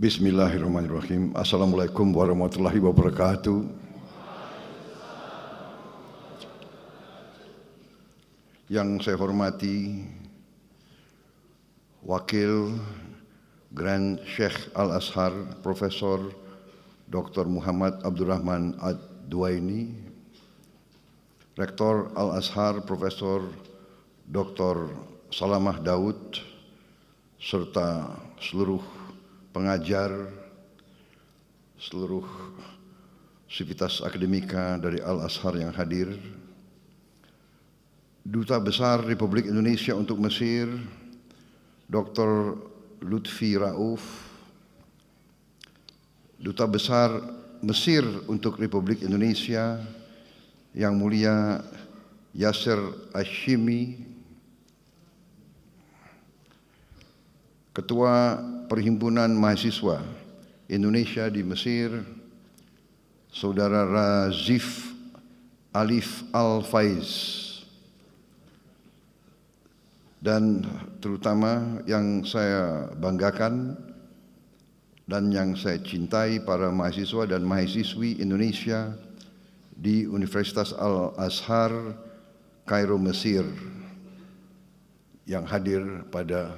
Bismillahirrahmanirrahim. Assalamualaikum warahmatullahi wabarakatuh. Yang saya hormati Wakil Grand Sheikh Al-Azhar Profesor Dr. Muhammad Abdurrahman Ad-Duaini, Rektor Al-Azhar Profesor Dr. Salamah Daud, serta seluruh pengajar, seluruh sivitas akademika dari Al-Azhar yang hadir, Duta Besar Republik Indonesia untuk Mesir, Dr. Lutfi Rauf, Duta Besar Mesir untuk Republik Indonesia, Yang Mulia Yasser Hashimi, Ketua Perhimpunan Mahasiswa Indonesia di Mesir, Saudara Razif Alif Al-Faiz, dan terutama yang saya banggakan dan yang saya cintai, para mahasiswa dan mahasiswi Indonesia di Universitas Al-Azhar Kairo, Mesir, yang hadir pada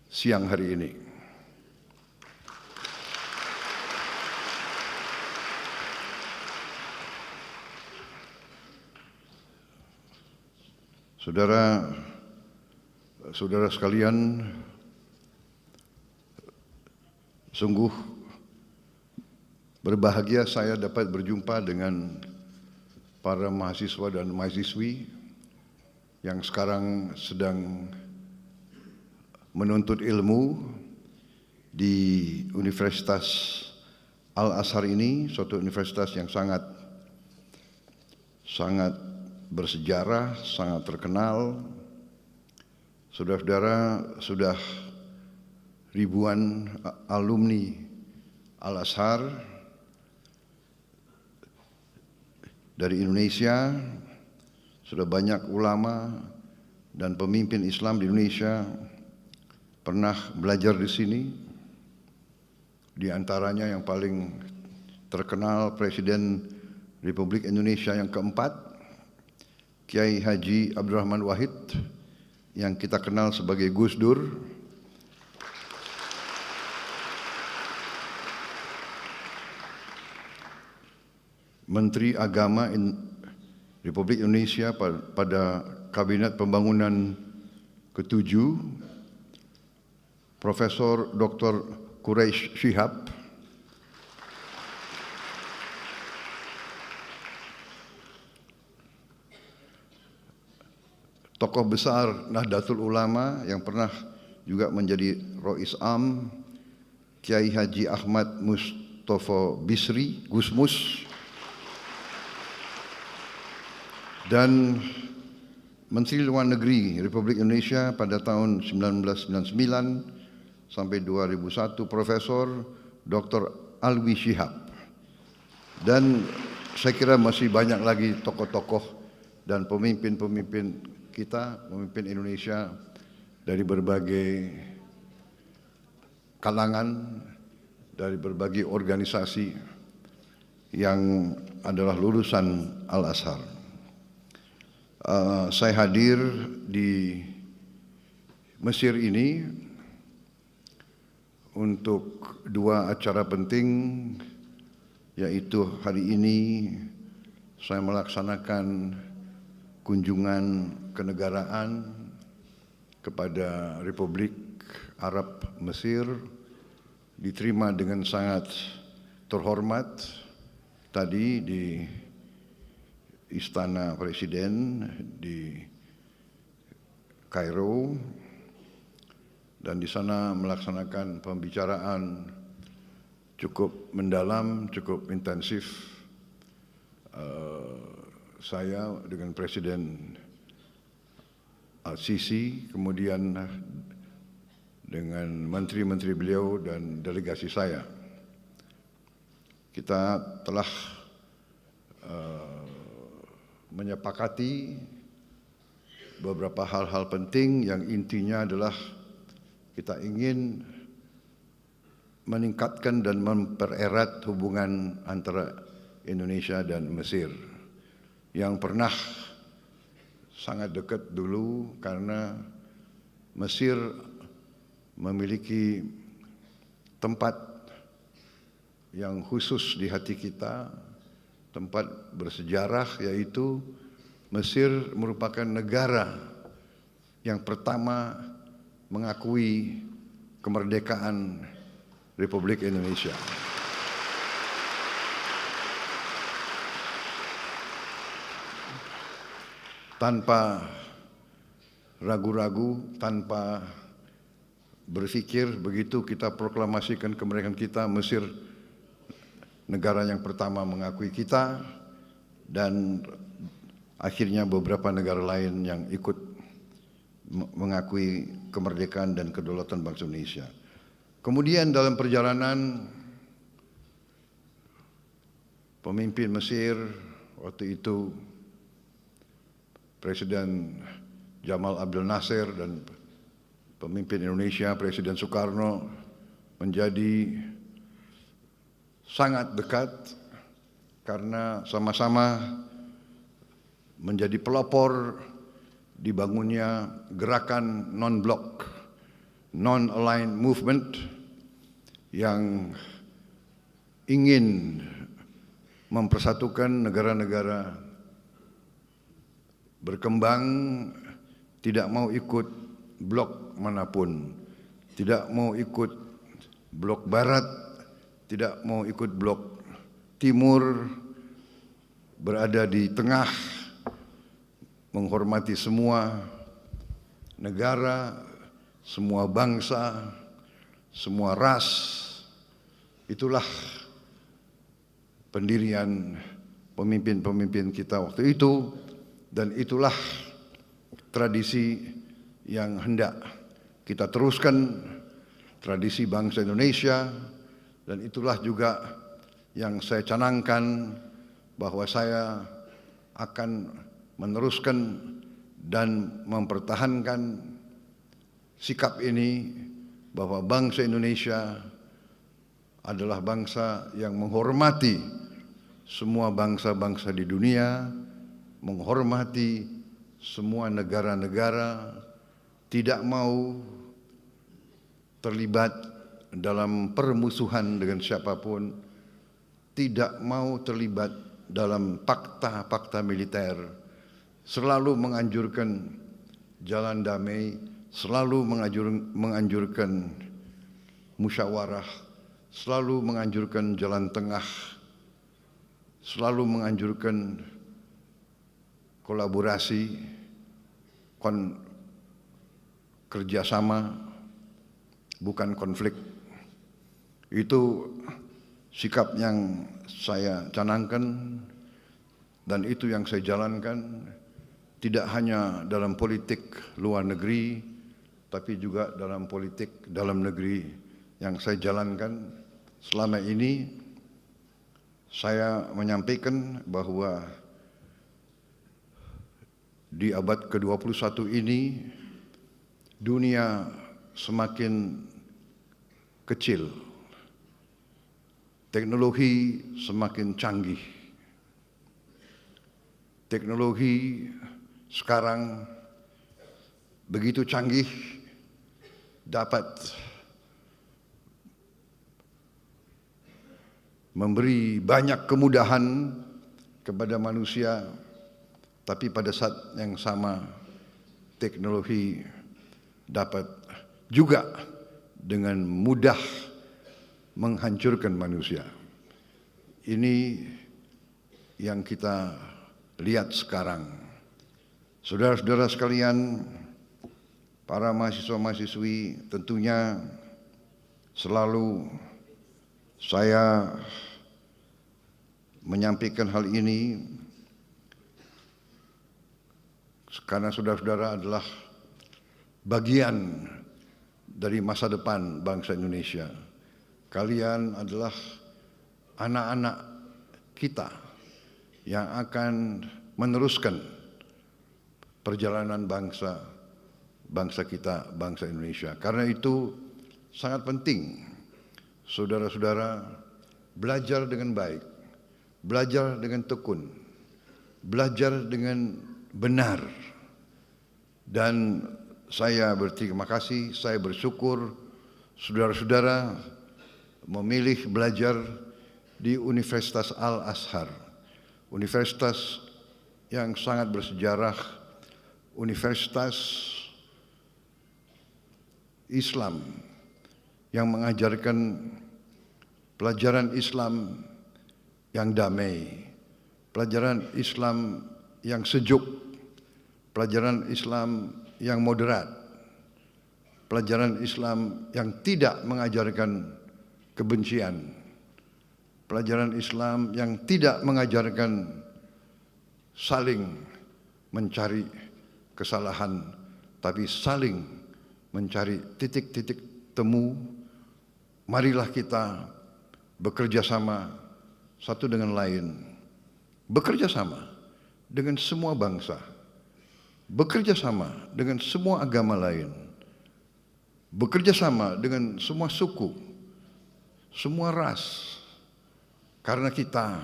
siang hari ini. Saudara sekalian, sungguh berbahagia saya dapat berjumpa dengan para mahasiswa dan mahasiswi yang sekarang sedang menuntut ilmu di Universitas Al-Azhar ini, suatu universitas yang sangat bersejarah, sangat terkenal. Saudara-saudara, sudah ribuan alumni Al-Azhar dari Indonesia, sudah banyak ulama dan pemimpin Islam di Indonesia pernah belajar di sini. Di antaranya yang paling terkenal Presiden Republik Indonesia yang keempat, Kiai Haji Abdurrahman Wahid, yang kita kenal sebagai Gus Dur. Menteri Agama Republik Indonesia pada Kabinet Pembangunan ke-7, Profesor Dr. Quraish Shihab, tokoh besar Nahdlatul Ulama yang pernah juga menjadi Rois Am, Kiai Haji Ahmad Mustofa Bisri, Gusmus, dan Menteri Luar Negeri Republik Indonesia pada tahun 1999 sampai 2001, Profesor Dr. Alwi Shihab. Dan saya kira masih banyak lagi tokoh-tokoh dan pemimpin-pemimpin kita, pemimpin Indonesia dari berbagai kalangan, dari berbagai organisasi yang adalah lulusan Al-Azhar. Saya hadir di Mesir ini untuk dua acara penting, yaitu hari ini saya melaksanakan kunjungan kenegaraan kepada Republik Arab Mesir, diterima dengan sangat terhormat tadi di Istana Presiden di Kairo, dan di sana melaksanakan pembicaraan cukup mendalam, cukup intensif. Saya dengan Presiden Al-Sisi, kemudian dengan menteri-menteri beliau dan delegasi saya. Kita telah menyepakati beberapa hal-hal penting yang intinya adalah kita ingin meningkatkan dan mempererat hubungan antara Indonesia dan Mesir yang pernah sangat dekat dulu karena Mesir memiliki tempat yang khusus di hati kita, tempat bersejarah, yaitu Mesir merupakan negara yang pertama mengakui kemerdekaan Republik Indonesia. Tanpa ragu-ragu, tanpa berpikir, begitu kita proklamasikan kemerdekaan kita, Mesir negara yang pertama mengakui kita, dan akhirnya beberapa negara lain yang ikut mengakui kemerdekaan dan kedaulatan bangsa Indonesia. Kemudian dalam perjalanan, pemimpin Mesir waktu itu Presiden Jamal Abdel Nasser dan pemimpin Indonesia Presiden Soekarno menjadi sangat dekat karena sama-sama menjadi pelopor dibangunnya gerakan non-blok, non-aligned movement yang ingin mempersatukan negara-negara berkembang, tidak mau ikut blok manapun, tidak mau ikut blok barat, tidak mau ikut blok timur, berada di tengah, menghormati semua negara, semua bangsa, semua ras. Itulah pendirian pemimpin-pemimpin kita waktu itu, dan itulah tradisi yang hendak kita teruskan, tradisi bangsa Indonesia, dan itulah juga yang saya canangkan bahwa saya akan meneruskan dan mempertahankan sikap ini, bahwa bangsa Indonesia adalah bangsa yang menghormati semua bangsa-bangsa di dunia, menghormati semua negara-negara, tidak mau terlibat dalam permusuhan dengan siapapun, tidak mau terlibat dalam fakta-fakta militer, selalu menganjurkan jalan damai, selalu menganjurkan musyawarah, selalu menganjurkan jalan tengah, selalu menganjurkan kolaborasi, kerjasama, bukan konflik. Itu sikap yang saya canangkan dan itu yang saya jalankan, tidak hanya dalam politik luar negeri, tapi juga dalam politik dalam negeri yang saya jalankan selama ini. Saya menyampaikan bahwa di abad ke-21 ini dunia semakin kecil, teknologi semakin canggih. Teknologi sekarang begitu canggih, dapat memberi banyak kemudahan kepada manusia, tapi pada saat yang sama teknologi dapat juga dengan mudah menghancurkan manusia. Ini yang kita lihat sekarang. Saudara-saudara sekalian, para mahasiswa-mahasiswi, tentunya selalu saya menyampaikan hal ini karena saudara-saudara adalah bagian dari masa depan bangsa Indonesia. Kalian adalah anak-anak kita yang akan meneruskan perjalanan bangsa kita, bangsa Indonesia. Karena itu sangat penting saudara-saudara belajar dengan baik, belajar dengan tekun, belajar dengan benar. Dan saya berterima kasih, saya bersyukur saudara-saudara memilih belajar di Universitas Al-Azhar, universitas yang sangat bersejarah, universitas Islam yang mengajarkan pelajaran Islam yang damai, pelajaran Islam yang sejuk, pelajaran Islam yang moderat, pelajaran Islam yang tidak mengajarkan kebencian, pelajaran Islam yang tidak mengajarkan saling mencari kesalahan, tapi saling mencari titik-titik temu. Marilah kita bekerja sama satu dengan lain, bekerja sama dengan semua bangsa, bekerja sama dengan semua agama lain, bekerja sama dengan semua suku, semua ras, karena kita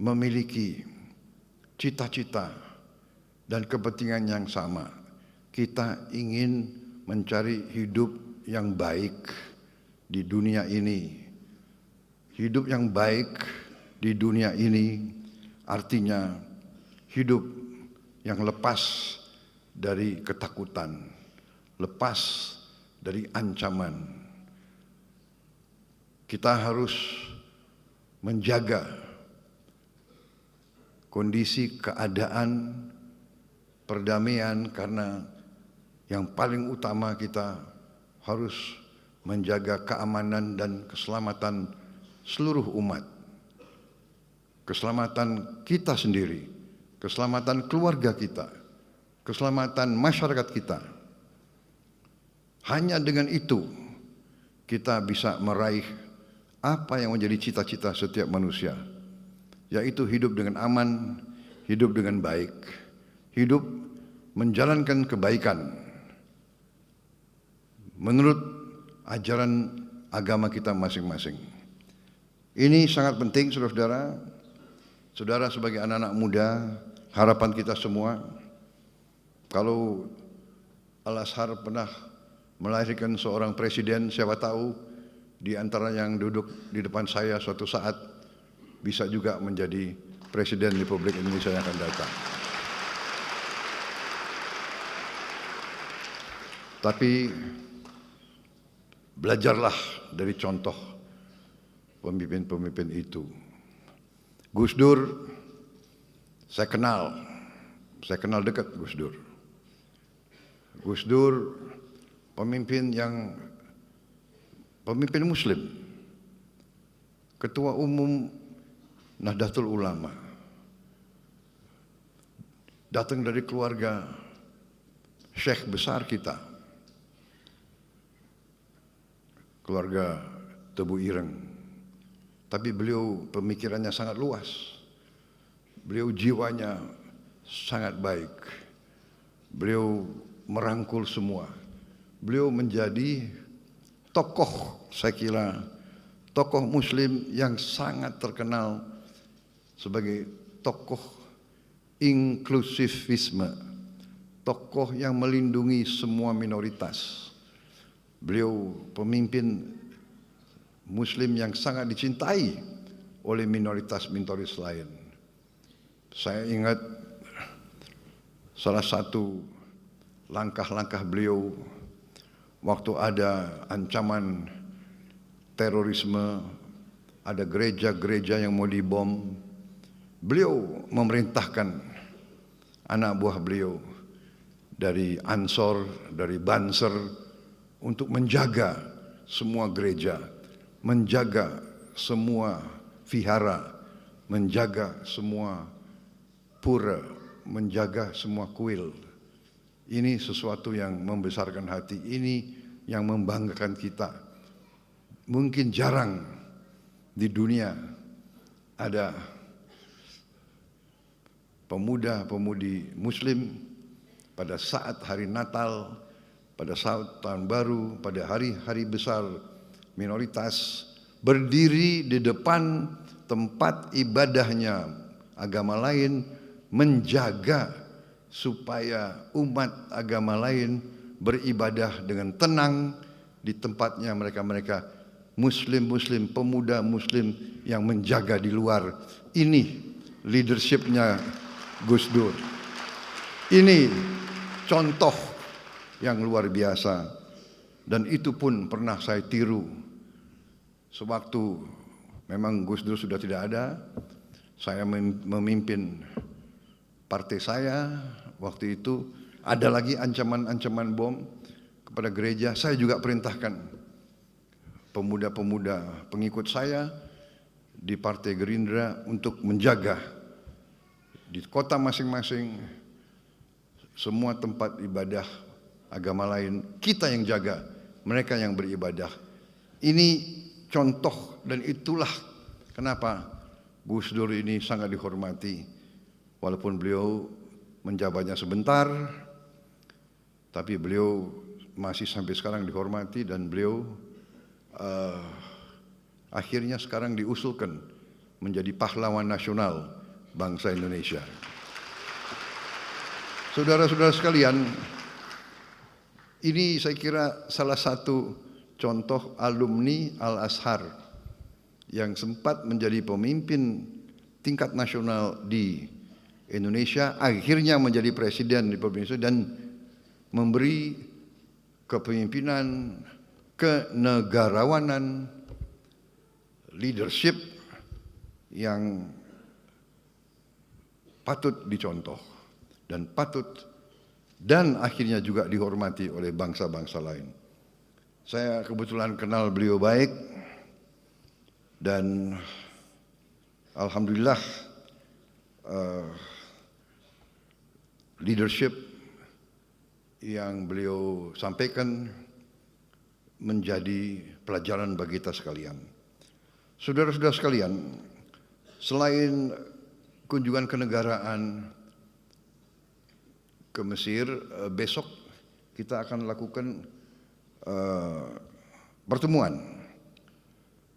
memiliki cita-cita dan kepentingan yang sama. Kita ingin mencari hidup yang baik di dunia ini. Hidup yang baik di dunia ini artinya hidup yang lepas dari ketakutan, lepas dari ancaman. Kita harus menjaga kondisi keadaan perdamaian, karena yang paling utama kita harus menjaga keamanan dan keselamatan seluruh umat, keselamatan kita sendiri, keselamatan keluarga kita, keselamatan masyarakat kita. Hanya dengan itu kita bisa meraih apa yang menjadi cita-cita setiap manusia, yaitu hidup dengan aman, hidup dengan baik, hidup menjalankan kebaikan menurut ajaran agama kita masing-masing. Ini sangat penting, saudara-saudara. Saudara sebagai anak-anak muda, harapan kita semua, kalau Al-Azhar pernah melahirkan seorang presiden, siapa tahu di antara yang duduk di depan saya suatu saat bisa juga menjadi presiden Republik Indonesia yang akan datang. Tapi belajarlah dari contoh pemimpin-pemimpin itu. Gus Dur, saya kenal dekat Gus Dur. Gus Dur pemimpin Muslim, Ketua Umum Nahdlatul Ulama, datang dari keluarga syekh besar kita, keluarga Tebu Ireng. Tapi beliau pemikirannya sangat luas, beliau jiwanya sangat baik, beliau merangkul semua, beliau menjadi tokoh, saya kira tokoh Muslim yang sangat terkenal sebagai tokoh inklusivisme, tokoh yang melindungi semua minoritas. Beliau pemimpin Muslim yang sangat dicintai oleh minoritas-minoritas lain. Saya ingat salah satu langkah-langkah beliau waktu ada ancaman terorisme, ada gereja-gereja yang mau dibom. Beliau memerintahkan anak buah beliau dari Ansor, dari Banser untuk menjaga semua gereja, menjaga semua vihara, menjaga semua pura, menjaga semua kuil. Ini sesuatu yang membesarkan hati, ini yang membanggakan kita. Mungkin jarang di dunia ada pemuda-pemudi Muslim pada saat hari Natal, pada saat Tahun Baru, pada hari-hari besar minoritas berdiri di depan tempat ibadahnya agama lain, menjaga supaya umat agama lain beribadah dengan tenang di tempatnya mereka muslim-muslim, pemuda muslim yang menjaga di luar. Ini leadershipnya Gus Dur. Ini contoh yang luar biasa, dan itu pun pernah saya tiru sewaktu memang Gus Dur sudah tidak ada. Saya memimpin partai saya waktu itu, ada lagi ancaman-ancaman bom kepada gereja. Saya juga perintahkan pemuda-pemuda pengikut saya di Partai Gerindra untuk menjaga di kota masing-masing semua tempat ibadah agama lain. Kita yang jaga, mereka yang beribadah. Ini contoh, dan itulah kenapa Gus Dur ini sangat dihormati. Walaupun beliau menjabatnya sebentar, tapi beliau masih sampai sekarang dihormati, dan beliau akhirnya sekarang diusulkan menjadi pahlawan nasional bangsa Indonesia. Saudara-saudara sekalian, ini saya kira salah satu contoh alumni Al-Azhar yang sempat menjadi pemimpin tingkat nasional di Indonesia, akhirnya menjadi presiden di provinsi dan memberi kepemimpinan, kenegarawanan, leadership yang patut dicontoh dan akhirnya juga dihormati oleh bangsa-bangsa lain. Saya kebetulan kenal beliau baik, dan alhamdulillah leadership yang beliau sampaikan menjadi pelajaran bagi kita sekalian. Saudara-saudara sekalian, selain kunjungan kenegaraan ke Mesir, besok kita akan lakukan pertemuan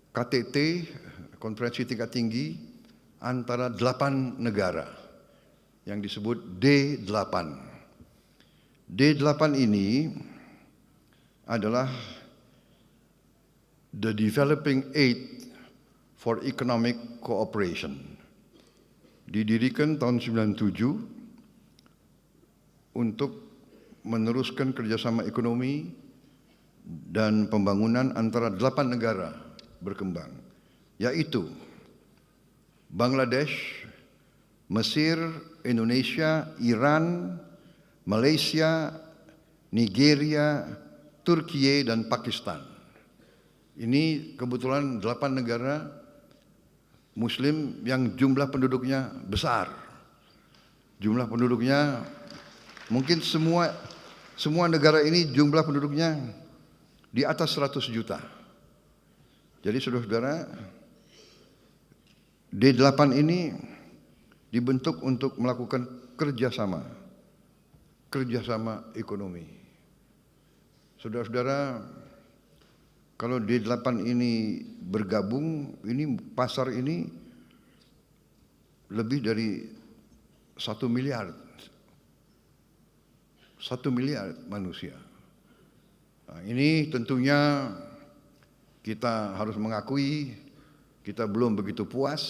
KTT, konferensi tingkat tinggi antara 8 negara yang disebut D8. D8 ini adalah the Developing Aid for Economic Cooperation. Didirikan tahun 97 untuk meneruskan kerjasama ekonomi dan pembangunan antara 8 negara berkembang, yaitu Bangladesh, Mesir, Indonesia, Iran, Malaysia, Nigeria, Turki, dan Pakistan. Ini kebetulan 8 negara Muslim yang jumlah penduduknya besar. Jumlah penduduknya mungkin semua negara ini jumlah penduduknya di atas 100 juta. Jadi saudara-saudara, D8 ini dibentuk untuk melakukan kerjasama ekonomi. Saudara-saudara, kalau D8 ini bergabung, ini pasar ini lebih dari 1 miliar. 1 miliar manusia. Nah, ini tentunya kita harus mengakui kita belum begitu puas.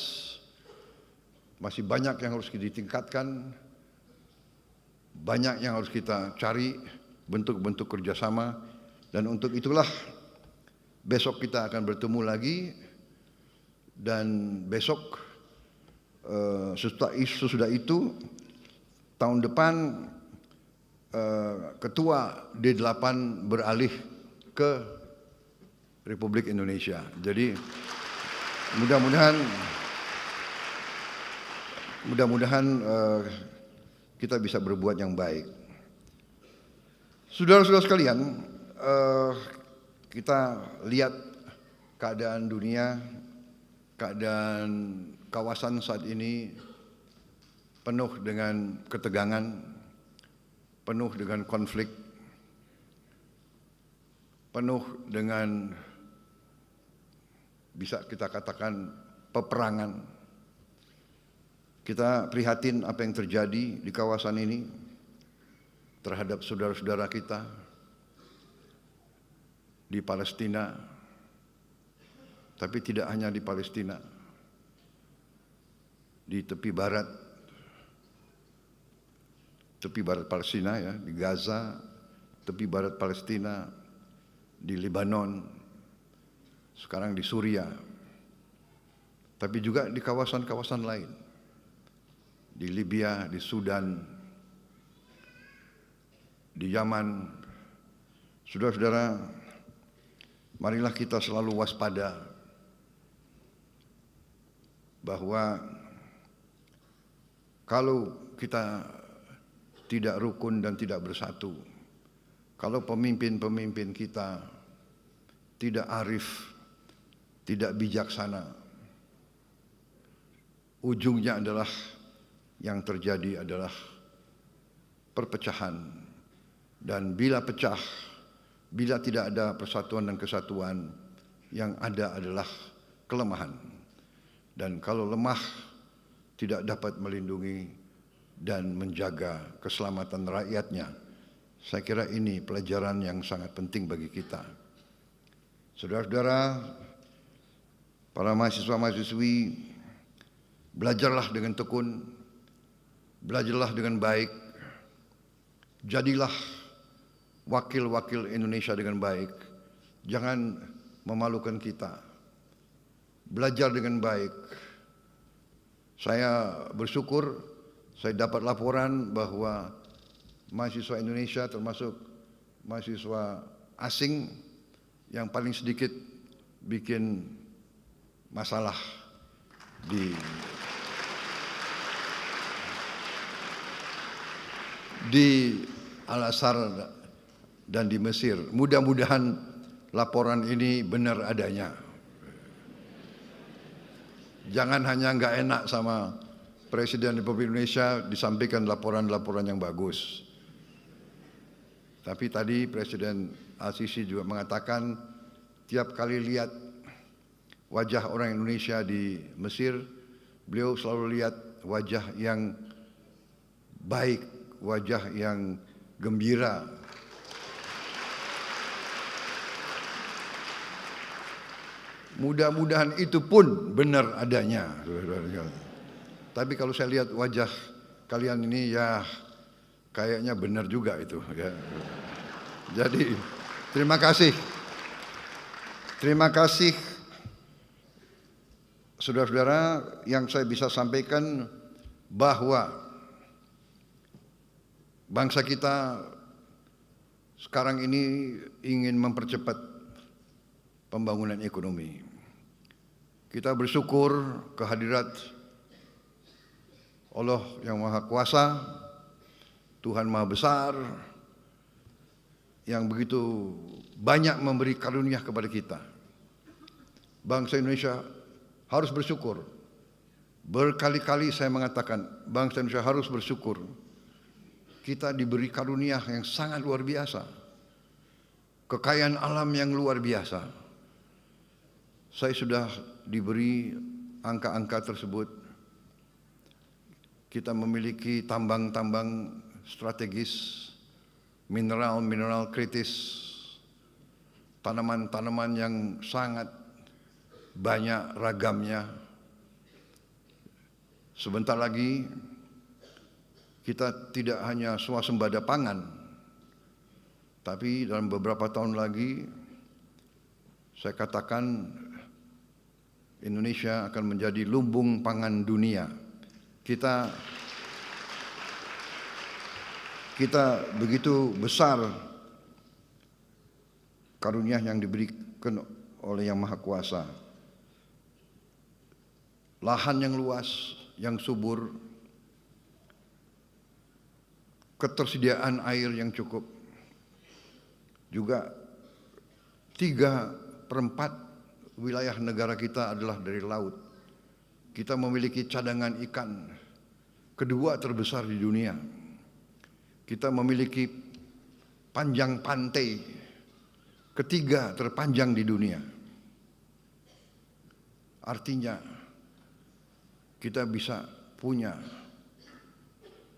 Masih banyak yang harus ditingkatkan. Banyak yang harus kita cari bentuk-bentuk kerjasama. Dan untuk itulah besok kita akan bertemu lagi. Dan besok sesudah itu tahun depan Ketua D8 beralih ke Republik Indonesia. Jadi mudah-mudahan kita bisa berbuat yang baik. Saudara-saudara sekalian, kita lihat keadaan dunia, keadaan kawasan saat ini penuh dengan ketegangan, penuh dengan konflik, penuh dengan bisa kita katakan peperangan. Kita prihatin apa yang terjadi di kawasan ini terhadap saudara-saudara kita di Palestina, tapi tidak hanya di Palestina, di tepi barat Palestina ya, di Gaza, tepi barat Palestina, di Lebanon, sekarang di Suriah, tapi juga di kawasan-kawasan lain, di Libya, di Sudan, di Yaman. Saudara-saudara, marilah kita selalu waspada bahwa kalau kita tidak rukun dan tidak bersatu, kalau pemimpin-pemimpin kita tidak arif, tidak bijaksana, ujungnya adalah yang terjadi adalah perpecahan. Dan bila pecah, bila tidak ada persatuan dan kesatuan, yang ada adalah kelemahan. Dan kalau lemah, tidak dapat melindungi dan menjaga keselamatan rakyatnya. Saya kira ini pelajaran yang sangat penting bagi kita. Saudara-saudara, para mahasiswa-mahasiswi, belajarlah dengan tekun, belajarlah dengan baik, jadilah wakil-wakil Indonesia dengan baik. Jangan memalukan kita. Belajar dengan baik. Saya bersyukur saya dapat laporan bahwa mahasiswa Indonesia termasuk mahasiswa asing yang paling sedikit bikin masalah di Al-Azhar dan di Mesir. Mudah-mudahan laporan ini benar adanya. Jangan hanya nggak enak sama Presiden Republik Indonesia disampaikan laporan-laporan yang bagus. Tapi tadi Presiden Al-Sisi juga mengatakan tiap kali lihat wajah orang Indonesia di Mesir, beliau selalu lihat wajah yang baik, wajah yang gembira. Mudah-mudahan itu pun benar adanya. Tapi kalau saya lihat wajah kalian ini ya kayaknya benar juga itu ya. Jadi terima kasih. Terima kasih saudara-saudara, yang saya bisa sampaikan bahwa bangsa kita sekarang ini ingin mempercepat pembangunan ekonomi. Kita bersyukur kehadirat Allah yang Maha Kuasa, Tuhan Maha Besar, yang begitu banyak memberi karunia kepada kita. Bangsa Indonesia harus bersyukur. Berkali-kali saya mengatakan, bangsa Indonesia harus bersyukur. Kita diberi karunia yang sangat luar biasa. Kekayaan alam yang luar biasa. Saya sudah diberi angka-angka tersebut. Kita memiliki tambang-tambang strategis, mineral-mineral kritis, tanaman-tanaman yang sangat banyak ragamnya. Sebentar lagi kita tidak hanya swasembada pangan, tapi dalam beberapa tahun lagi saya katakan Indonesia akan menjadi lumbung pangan dunia. Kita begitu besar karunia yang diberikan oleh Yang Maha Kuasa. Lahan yang luas, yang subur, ketersediaan air yang cukup. Juga 3/4 wilayah negara kita adalah dari laut. Kita memiliki cadangan ikan kedua terbesar di dunia. Kita memiliki panjang pantai ketiga terpanjang di dunia. Artinya kita bisa punya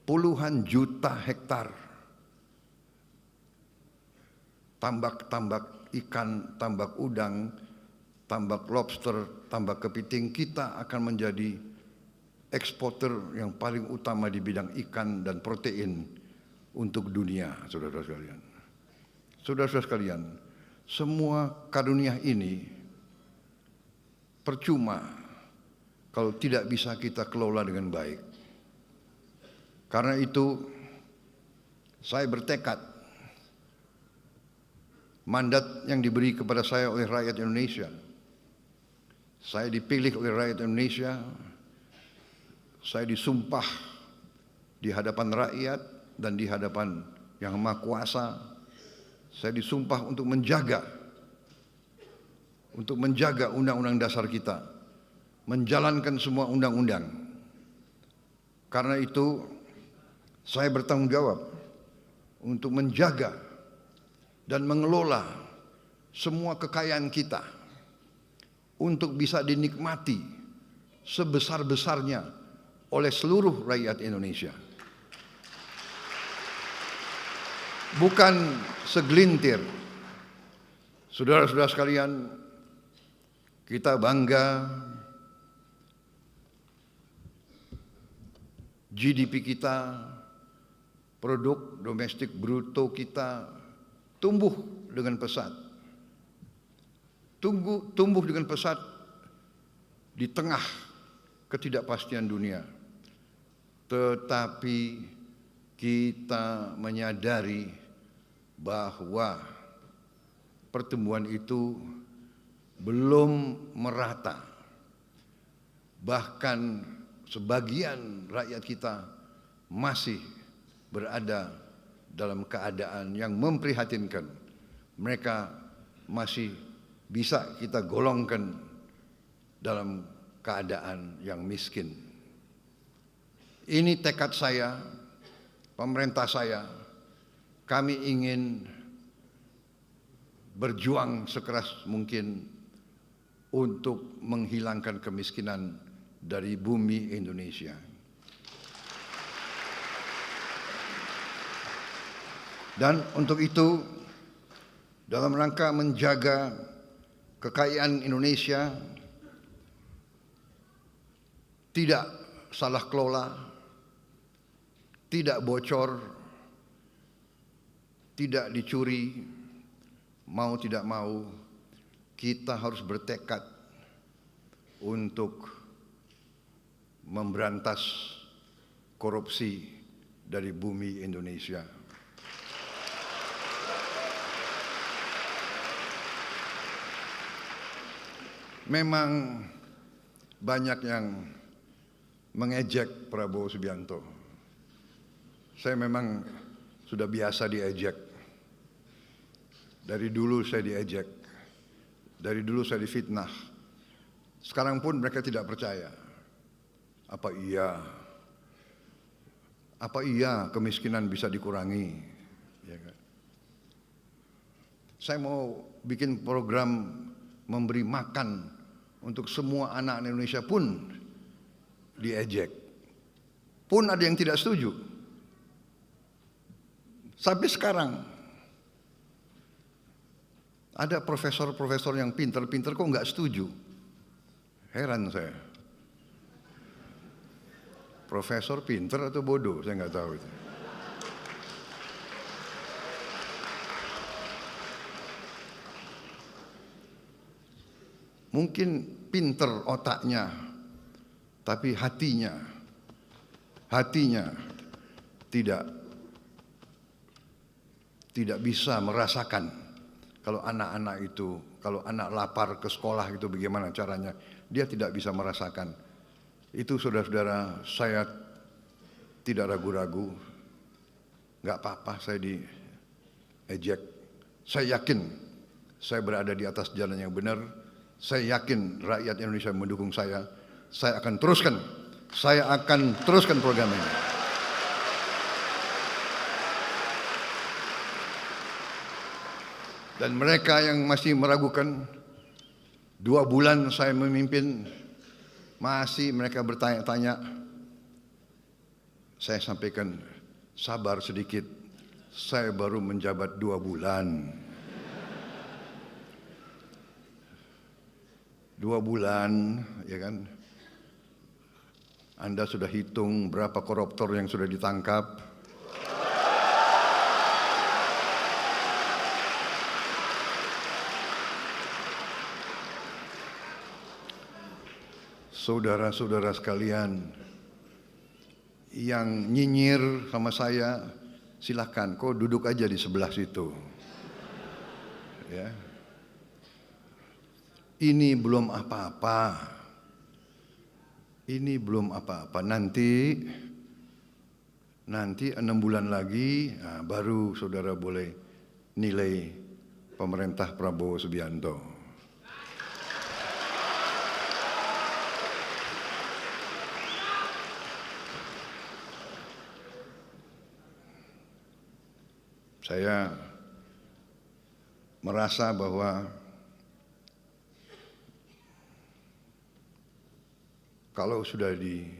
puluhan juta hektar tambak-tambak ikan, tambak udang, tambak lobster, tambak kepiting. Kita akan menjadi eksporter yang paling utama di bidang ikan dan protein untuk dunia, saudara-saudara sekalian. Saudara-saudara sekalian, semua karunia ini percuma kalau tidak bisa kita kelola dengan baik. Karena itu saya bertekad, mandat yang diberi kepada saya oleh rakyat Indonesia, saya dipilih oleh rakyat Indonesia, saya disumpah di hadapan rakyat dan di hadapan Yang Maha Kuasa, saya disumpah untuk menjaga undang-undang dasar kita, menjalankan semua undang-undang. Karena itu saya bertanggung jawab untuk menjaga dan mengelola semua kekayaan kita untuk bisa dinikmati sebesar-besarnya oleh seluruh rakyat Indonesia. Bukan segelintir. Saudara-saudara sekalian, kita bangga GDP kita, produk domestik bruto kita tumbuh dengan pesat. Tumbuh dengan pesat di tengah ketidakpastian dunia. Tetapi kita menyadari bahwa pertumbuhan itu belum merata. Bahkan sebagian rakyat kita masih berada dalam keadaan yang memprihatinkan. Mereka masih bisa kita golongkan dalam keadaan yang miskin. Ini tekad saya, pemerintah saya, kami ingin berjuang sekeras mungkin untuk menghilangkan kemiskinan dari bumi Indonesia. Dan untuk itu, dalam rangka menjaga kekayaan Indonesia tidak salah kelola, tidak bocor, tidak dicuri, mau tidak mau kita harus bertekad untuk memberantas korupsi dari bumi Indonesia. Memang banyak yang mengejek Prabowo Subianto. Saya memang sudah biasa diejek. Dari dulu saya diejek. Dari dulu saya difitnah. Sekarang pun mereka tidak percaya. Apa iya kemiskinan bisa dikurangi? Ya kan? Saya mau bikin program memberi makan untuk semua anak Indonesia pun diejek. Pun ada yang tidak setuju. Sampai sekarang ada profesor-profesor yang pintar-pintar kok nggak setuju. Heran saya. Profesor pintar atau bodoh, saya nggak tahu itu. Mungkin pinter otaknya, tapi hatinya tidak bisa merasakan kalau anak-anak itu, kalau anak lapar ke sekolah itu bagaimana caranya, dia tidak bisa merasakan. Itu saudara-saudara, saya tidak ragu-ragu, nggak apa-apa saya diejek. Saya yakin saya berada di atas jalan yang benar. Saya yakin rakyat Indonesia mendukung saya. Saya akan teruskan program ini. Dan mereka yang masih meragukan, 2 bulan saya memimpin Masih mereka bertanya-tanya. Saya sampaikan, sabar sedikit, saya baru menjabat 2 bulan. 2 bulan, ya kan? Anda sudah hitung berapa koruptor yang sudah ditangkap? Saudara-saudara sekalian, yang nyinyir sama saya, silahkan, kau duduk aja di sebelah situ. Ya. Ini belum apa-apa. Ini belum apa-apa. Nanti 6 bulan lagi, baru saudara boleh nilai pemerintah Prabowo Subianto. Saya merasa bahwa kalau sudah dipilih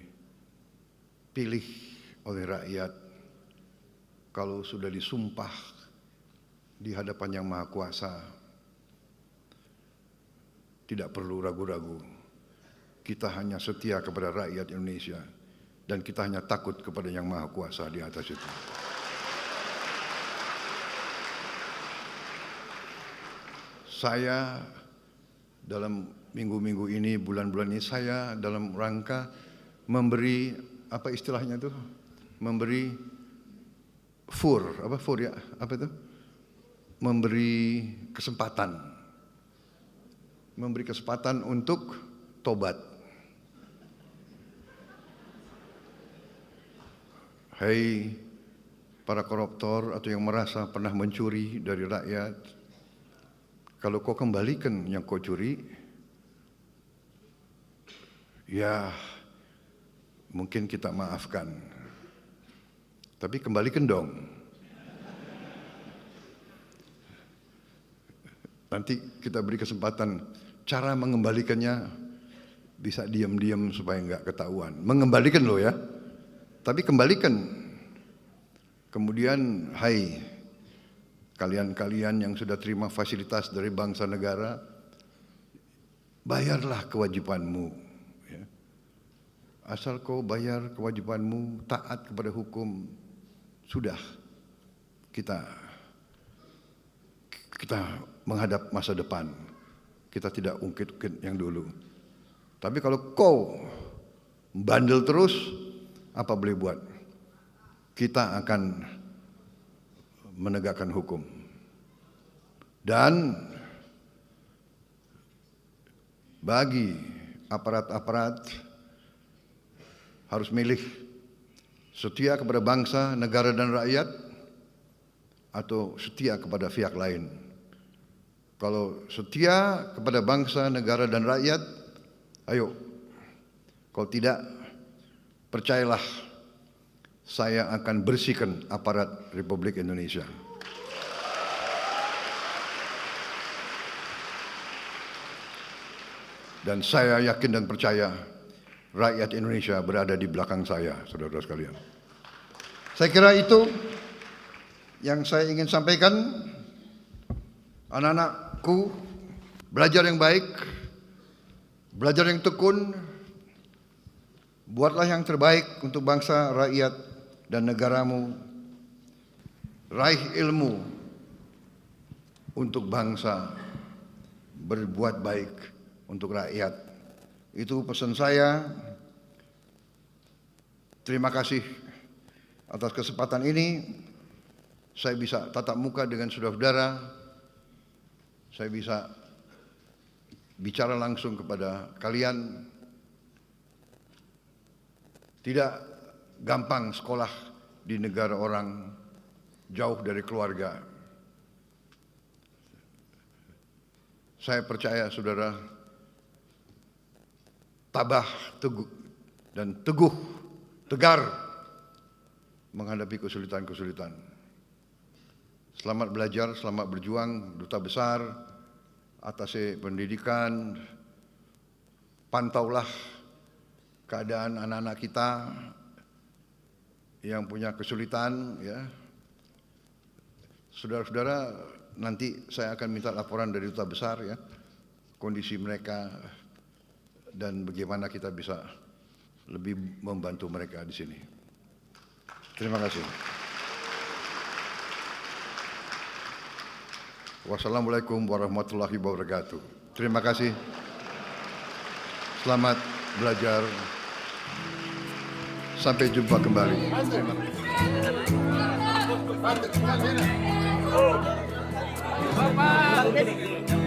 oleh rakyat, kalau sudah disumpah di hadapan Yang Maha Kuasa, tidak perlu ragu-ragu. Kita hanya setia kepada rakyat Indonesia dan kita hanya takut kepada Yang Maha Kuasa di atas itu. Saya dalam minggu-minggu ini, bulan-bulan ini, saya dalam rangka memberi, apa istilahnya itu? Memberi memberi kesempatan. Memberi kesempatan untuk tobat. Hai para koruptor atau yang merasa pernah mencuri dari rakyat, kalau kau kembalikan yang kau curi, ya mungkin kita maafkan. Tapi kembalikan dong. Nanti kita beri kesempatan. Cara mengembalikannya bisa diam-diam supaya enggak ketahuan. Mengembalikan loh ya. Tapi kembalikan. Kemudian, hai kalian-kalian yang sudah terima fasilitas dari bangsa negara, bayarlah kewajibanmu. Ya. Asal kau bayar kewajibanmu, taat kepada hukum, sudah kita menghadap masa depan. Kita tidak ungkit-ungkit yang dulu. Tapi kalau kau bandel terus, apa boleh buat? Kita akan menegakkan hukum. Dan bagi aparat-aparat harus milih setia kepada bangsa, negara dan rakyat atau setia kepada pihak lain. Kalau setia kepada bangsa, negara dan rakyat, ayo. Kalau tidak, percayalah, saya akan bersihkan aparat Republik Indonesia. Dan saya yakin dan percaya rakyat Indonesia berada di belakang saya, saudara-saudara sekalian. Saya kira itu yang saya ingin sampaikan. Anak-anakku, belajar yang baik, belajar yang tekun, buatlah yang terbaik untuk bangsa, rakyat, dan negaramu. Raih ilmu untuk bangsa, berbuat baik untuk rakyat. Itu pesan saya. Terima kasih atas kesempatan ini. Saya bisa tatap muka dengan saudara-saudara. Saya bisa bicara langsung kepada kalian. Tidak gampang sekolah di negara orang, jauh dari keluarga. Saya percaya saudara tabah, teguh, dan teguh, tegar menghadapi kesulitan-kesulitan. Selamat belajar, selamat berjuang, duta besar, atase pendidikan, pantaulah keadaan anak-anak kita yang punya kesulitan, ya. Saudara-saudara, nanti saya akan minta laporan dari Duta Besar, ya, kondisi mereka dan bagaimana kita bisa lebih membantu mereka di sini. Terima kasih. Wassalamualaikum warahmatullahi wabarakatuh. Terima kasih. Selamat belajar. Sampai jumpa kembali. Terima kasih.